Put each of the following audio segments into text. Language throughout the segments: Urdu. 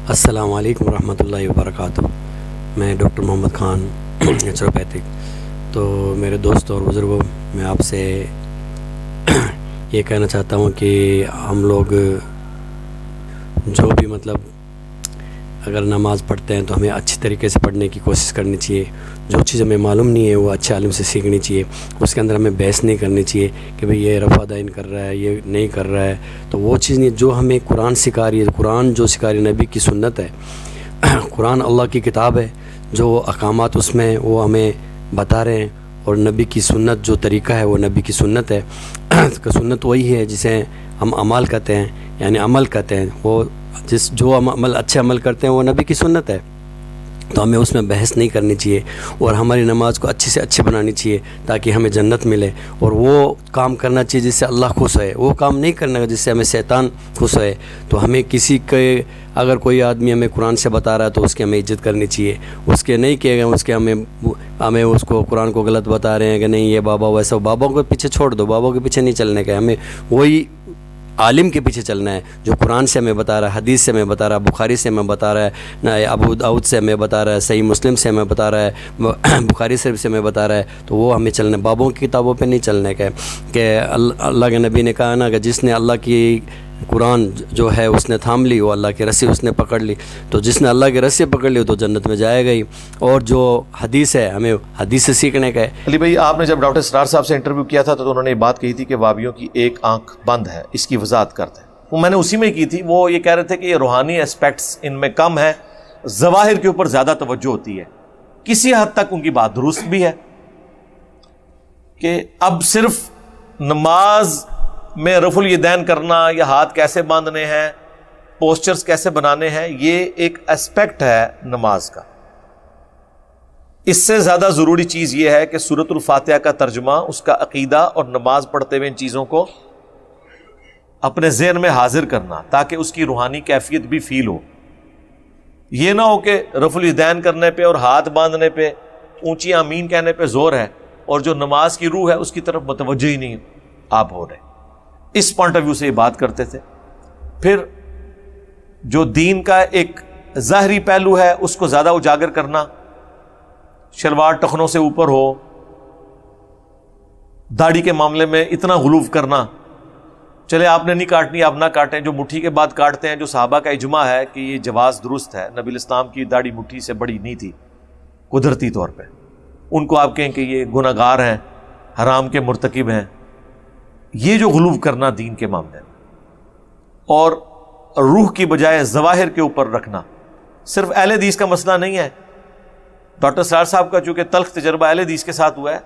السلام علیکم ورحمۃ اللہ وبرکاتہ۔ میں ڈاکٹر محمد خان نیچروپیتھک۔ تو میرے دوستوں اور بزرگوں، میں آپ سے یہ کہنا چاہتا ہوں کہ ہم لوگ جو بھی اگر نماز پڑھتے ہیں تو ہمیں اچھی طریقے سے پڑھنے کی کوشش کرنی چاہیے۔ جو چیز ہمیں معلوم نہیں ہے وہ اچھے عالم سے سیکھنی چاہیے۔ اس کے اندر ہمیں بحث نہیں کرنی چاہیے کہ بھئی یہ رفع دائن کر رہا ہے، یہ نہیں کر رہا ہے، تو وہ چیز نہیں۔ جو ہمیں قرآن سکھا رہی ہے، قرآن جو سکھا رہی ہے، نبی کی سنت ہے، قرآن اللہ کی کتاب ہے، جو احکامات اس میں وہ ہمیں بتا رہے ہیں، اور نبی کی سنت جو طریقہ ہے وہ نبی کی سنت ہے۔ سنت وہی ہے جسے ہم عمل کہتے ہیں، یعنی عمل کہتے ہیں، وہ جو ہم اچھے عمل کرتے ہیں وہ نبی کی سنت ہے۔ تو ہمیں اس میں بحث نہیں کرنی چاہیے، اور ہماری نماز کو اچھے سے اچھے بنانی چاہیے تاکہ ہمیں جنت ملے، اور وہ کام کرنا چاہیے جس سے اللہ خوش ہوئے۔ وہ کام نہیں کرنا جس سے ہمیں شیطان خوش ہوئے۔ تو ہمیں کسی کے اگر کوئی آدمی ہمیں قرآن سے بتا رہا ہے تو اس کی ہمیں عزت کرنی چاہیے۔ اس کے نہیں کہے گا، اس کے ہمیں اس کو قرآن کو غلط بتا رہے ہیں کہ نہیں یہ بابا ویسا، بابا کو پیچھے چھوڑ دو، بابا کے پیچھے نہیں چلنے کا، ہمیں وہی عالم کے پیچھے چلنا ہے جو قرآن سے ہمیں بتا رہا ہے، حدیث سے ہمیں بتا رہا ہے، بخاری سے ہمیں بتا رہا ہے، ابو داؤد سے ہمیں بتا رہا ہے، صحیح مسلم سے ہمیں بتا رہا ہے، بخاری شریف سے ہمیں بتا رہا ہے۔ تو وہ ہمیں چلنا ہے، بابوں کی کتابوں پہ نہیں چلنے کا کہ اللہ کے نبی نے کہا نا کہ جس نے اللہ کی قرآن جو ہے اس نے تھام لی، وہ اللہ کی رسی اس نے پکڑ لی۔ تو جس نے اللہ کی رسی پکڑ لی تو جنت میں جائے گا ہی۔ اور جو حدیث ہے ہمیں حدیث سے سیکھنے کا ہے۔ علی بھائی، آپ نے جب ڈاکٹر اسرار صاحب سے انٹرویو کیا تھا تو انہوں نے یہ بات کہی تھی کہ وابیوں کی ایک آنکھ بند ہے، اس کی وضاحت کرتے ہیں۔ وہ میں نے اسی میں کی تھی، وہ یہ کہہ رہے تھے کہ یہ روحانی اسپیکٹس ان میں کم ہے، ظواہر کے اوپر زیادہ توجہ ہوتی ہے۔ کسی حد تک ان کی بات درست بھی ہے کہ اب صرف نماز میں رفع الیدین کرنا یا ہاتھ کیسے باندھنے ہیں، پوسچرز کیسے بنانے ہیں، یہ ایک اسپیکٹ ہے نماز کا۔ اس سے زیادہ ضروری چیز یہ ہے کہ سورۃ الفاتحہ کا ترجمہ، اس کا عقیدہ، اور نماز پڑھتے ہوئے ان چیزوں کو اپنے ذہن میں حاضر کرنا تاکہ اس کی روحانی کیفیت بھی فیل ہو۔ یہ نہ ہو کہ رفع الیدین کرنے پہ اور ہاتھ باندھنے پہ، اونچی آمین کہنے پہ زور ہے، اور جو نماز کی روح ہے اس کی طرف متوجہ ہی نہیں آپ ہو رہے۔ اس پوائنٹ آف ویو سے یہ بات کرتے تھے۔ پھر جو دین کا ایک ظاہری پہلو ہے اس کو زیادہ اجاگر کرنا، شلوار ٹخنوں سے اوپر ہو، داڑھی کے معاملے میں اتنا غلو کرنا، چلے آپ نے نہیں کاٹنی آپ نہ کاٹیں، جو مٹھی کے بعد کاٹتے ہیں، جو صحابہ کا اجماع ہے کہ یہ جواز درست ہے، نبی الاسلام کی داڑھی مٹھی سے بڑی نہیں تھی قدرتی طور پہ، ان کو آپ کہیں کہ یہ گناہ گار ہیں، حرام کے مرتکب ہیں۔ یہ جو غلو کرنا دین کے معاملے میں، اور روح کی بجائے ظواہر کے اوپر رکھنا، صرف اہل حدیث کا مسئلہ نہیں ہے۔ ڈاکٹر اسرار صاحب کا چونکہ تلخ تجربہ اہل حدیث کے ساتھ ہوا ہے،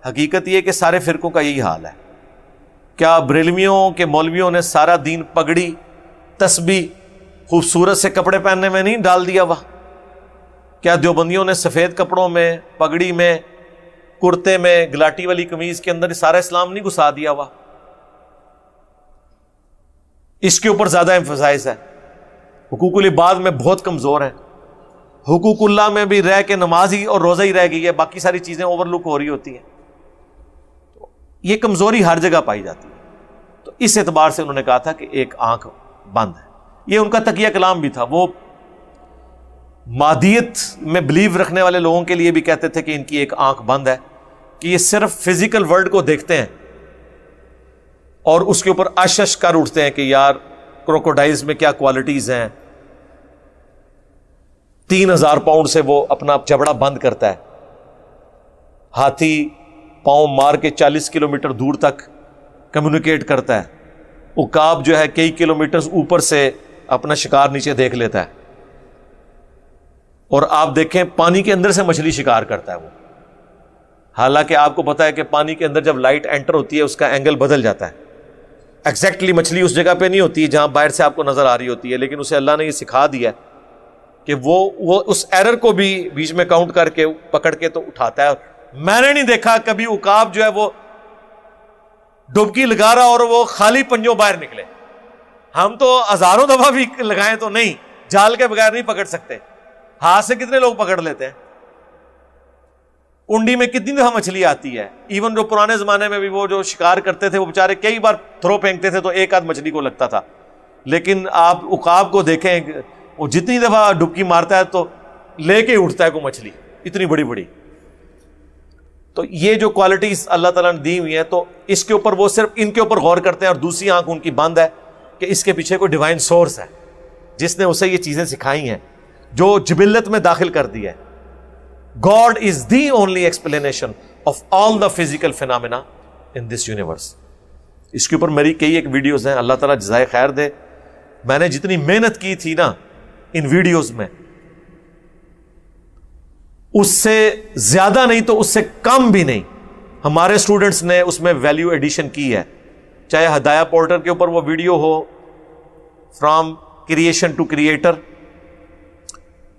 حقیقت یہ کہ سارے فرقوں کا یہی حال ہے۔ کیا بریلویوں کے مولویوں نے سارا دین پگڑی، تسبیح، خوبصورت سے کپڑے پہننے میں نہیں ڈال دیا ہوا؟ کیا دیوبندیوں نے سفید کپڑوں میں، پگڑی میں، کرتے میں، گلاٹی والی قمیض کے اندر سارا اسلام نہیں گھسا دیا ہوا؟ اس کے اوپر زیادہ ایمفسائز ہے۔ حقوق العباد میں بہت کمزور ہیں، حقوق اللہ میں بھی رہ کے نماز ہی اور روزہ ہی رہ گئی ہے، باقی ساری چیزیں اوور لک ہو رہی ہوتی ہیں۔ یہ کمزوری ہر جگہ پائی جاتی ہے۔ تو اس اعتبار سے انہوں نے کہا تھا کہ ایک آنکھ بند ہے۔ یہ ان کا تقیہ کلام بھی تھا۔ وہ مادیت میں بلیو رکھنے والے لوگوں کے لیے بھی کہتے تھے کہ ان کی ایک آنکھ بند ہے، کہ یہ صرف فزیکل ورلڈ کو دیکھتے ہیں اور اس کے اوپر اشش کر اٹھتے ہیں کہ یار کروکوڈائلز میں کیا کوالٹیز ہیں، 3000 پاؤنڈ سے وہ اپنا جبڑا بند کرتا ہے، ہاتھی پاؤں مار کے 40 کلومیٹر دور تک کمیونیکیٹ کرتا ہے، عقاب جو ہے کئی کلومیٹرز اوپر سے اپنا شکار نیچے دیکھ لیتا ہے، اور آپ دیکھیں پانی کے اندر سے مچھلی شکار کرتا ہے وہ، حالانکہ آپ کو پتا ہے کہ پانی کے اندر جب لائٹ انٹر ہوتی ہے اس کا اینگل بدل جاتا ہے، ایگزیکٹلی مچھلی اس جگہ پہ نہیں ہوتی ہے جہاں باہر سے آپ کو نظر آ رہی ہوتی ہے، لیکن اسے اللہ نے یہ سکھا دیا کہ وہ اس ایرر کو بھی بیچ میں کاؤنٹ کر کے پکڑ کے تو اٹھاتا ہے۔ میں نے نہیں دیکھا کبھی عقاب جو ہے وہ ڈبکی لگا رہا اور وہ خالی پنجوں باہر نکلے۔ ہم تو ہزاروں دفعہ بھی لگائیں تو نہیں، جال کے بغیر نہیں پکڑ سکتے، ہاتھ سے کتنے لوگ پکڑ لیتے ہیں، کنڈی میں کتنی دفعہ مچھلی آتی ہے۔ ایون جو پرانے زمانے میں بھی وہ جو شکار کرتے تھے وہ بیچارے کئی بار تھرو پھینکتے تھے تو ایک آدھ مچھلی کو لگتا تھا، لیکن آپ عقاب کو دیکھیں وہ جتنی دفعہ ڈبکی مارتا ہے تو لے کے اٹھتا ہے کوئی مچھلی اتنی بڑی بڑی. تو یہ جو کوالٹیز اللہ تعالیٰ نے دی ہوئی ہیں تو اس کے اوپر وہ صرف ان کے اوپر غور کرتے ہیں, اور دوسری آنکھ ان کی بند ہے کہ اس کے پیچھے کوئی ڈیوائن سورس ہے جس نے اسے یہ چیزیں سکھائی ہیں جو جبلت میں داخل کر دی ہے. God is the only explanation of all the physical phenomena in this universe. اس کے اوپر میری کئی ایک ویڈیوز ہیں, اللہ تعالیٰ جزائے خیر دے. میں نے جتنی محنت کی تھی نا ان ویڈیوز میں, اس سے زیادہ نہیں تو اس سے کم بھی نہیں ہمارے اسٹوڈنٹس نے اس میں ویلیو ایڈیشن کی ہے. چاہے ہدایہ پورٹل کے اوپر وہ ویڈیو ہو فرام کریشن ٹو کریٹر,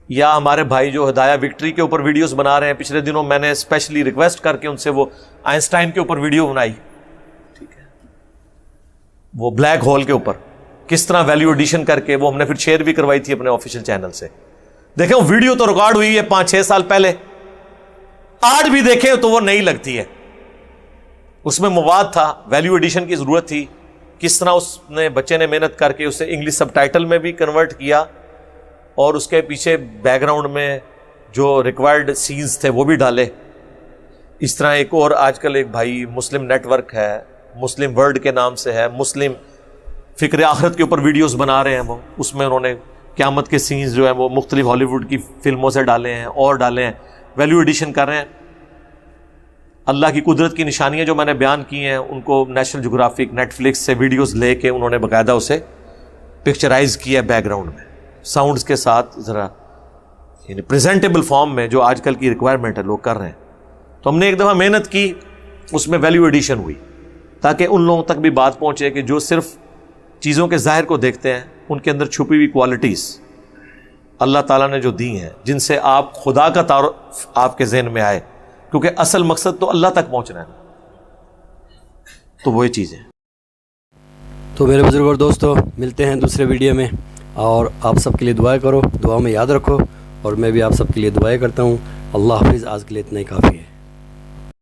یا ہمارے بھائی جو ہدایہ وکٹری کے اوپر ویڈیوز بنا رہے ہیں. پچھلے دنوں میں نے اسپیشلی ریکویسٹ کر کے ان سے وہ آئنسٹائن کے اوپر ویڈیو بنائی, ٹھیک ہے, وہ بلیک ہول کے اوپر کس طرح ویلیو ایڈیشن کر کے وہ ہم نے پھر شیئر بھی کروائی تھی اپنے آفیشیل چینل سے. دیکھیں وہ ویڈیو تو ریکارڈ ہوئی ہے 5-6 سال پہلے, آج بھی دیکھیں تو وہ نئی لگتی ہے. اس میں مواد تھا, ویلیو ایڈیشن کی ضرورت تھی, کس طرح اس نے بچے نے محنت کر کے اسے انگلش سب ٹائٹل میں بھی کنورٹ کیا, اور اس کے پیچھے بیک گراؤنڈ میں جو ریکوائرڈ سینز تھے وہ بھی ڈالے. اس طرح ایک اور آج کل ایک بھائی مسلم نیٹ ورک ہے, مسلم ورلڈ کے نام سے ہے, مسلم فکر آخرت کے اوپر ویڈیوز بنا رہے ہیں. وہ اس میں انہوں نے قیامت کے سینز جو ہیں وہ مختلف ہالی ووڈ کی فلموں سے ڈالے ہیں اور ڈالے ہیں, ویلیو ایڈیشن کر رہے ہیں. اللہ کی قدرت کی نشانیاں جو میں نے بیان کی ہیں ان کو نیشنل جغرافک نیٹ فلکس سے ویڈیوز لے کے انہوں نے باقاعدہ اسے پکچرائز کیا بیک گراؤنڈ میں ساؤنڈز کے ساتھ, ذرا یعنی پریزنٹیبل فارم میں, جو آج کل کی ریکوائرمنٹ ہے لوگ کر رہے ہیں. تو ہم نے ایک دفعہ محنت کی, اس میں ویلیو ایڈیشن ہوئی تاکہ ان لوگوں تک بھی بات پہنچے کہ جو صرف چیزوں کے ظاہر کو دیکھتے ہیں ان کے اندر چھپی ہوئی کوالٹیز اللہ تعالیٰ نے جو دی ہیں جن سے آپ خدا کا تعارف آپ کے ذہن میں آئے, کیونکہ اصل مقصد تو اللہ تک پہنچنا ہے. تو وہی چیزیں. تو میرے بزرگ اور دوستو, ملتے ہیں دوسرے ویڈیو میں, اور آپ سب کے لیے دعائیں کرو, دعا میں یاد رکھو, اور میں بھی آپ سب کے لیے دعائیں کرتا ہوں. اللہ حافظ. آج کے لیے اتنا ہی کافی ہے.